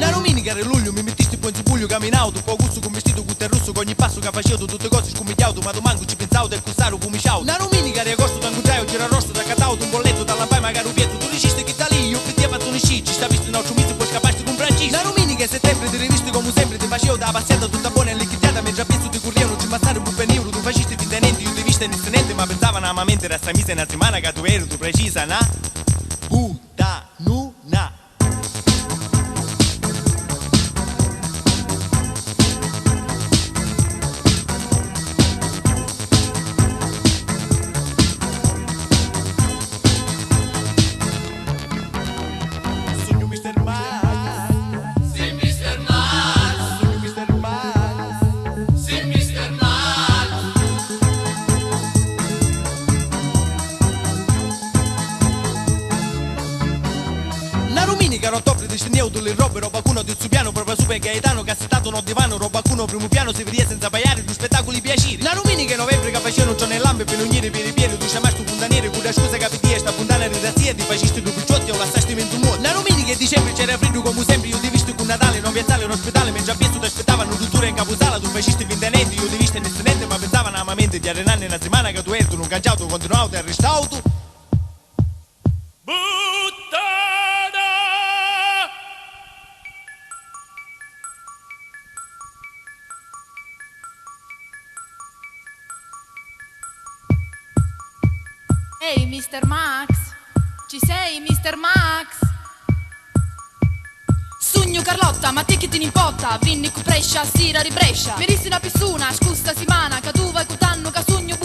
Una domenica di luglio mi mettisti poi in zibuglio camminauto, con gusto con vestito con te russo, con ogni passo che facevo tutte cose scomigliauto, ma domanco ci pensavo del costaro fumiciauto. Una domenica di agosto t'angugiaio, c'era rosso da catauto, un bolletto dalla pai magari un pietro, tu dicesti che da lì io che ti fatto un sci, ci sta visto in altro mese poi scappaste con Francesco. Una domenica a settembre ti rivisti come sempre, ti facevo da passata tutta buona e liquidata, mentre a pezzo ti corriano, ci mazzare un buon euro, tu facesti fintenente, io ti viste nessenente, ma pensavano amamente da sta misa una settimana che tu eri, tu precisa, na? Butanuna. Sogno Mr. Max. Sì, Mr. Max. Sogno Mr. Max. Sì, Mr. Max. Una domenica a ottobre discendevo delle robe, roba cuno di piano, proprio super gaetano, cassettato no divano, roba cuno primo piano, si vede senza pagare, due spettacoli piaceri. Una domenica in novembre che facevano giorno nell'ambe, per ogni piedi, tu chiamaste un puntaniere, con la scusa capitia, sta puntana di razzia, ti facesti due picciotti o l'assasti mezzo modo. Una domenica in dicembre c'era freddo come sempre, io ti visto con Natale, non piazzale, in ospedale, mentre a piezzo ti aspettavano dotture in capusala, tu facesti fintanente, io ti visto nessunente, ma pensavano amamente di arenarne una settimana che tu eri, tu non cangiato, continuato e arrestato. Ehi, Mr. Max? Ci sei, Mr. Max? Sogno Carlotta, ma te che ti importa? Vinni cu Brescia, sera di Brescia. Mi dissi una pissuna, scusa simana, che tu vai cu tanno, che sogno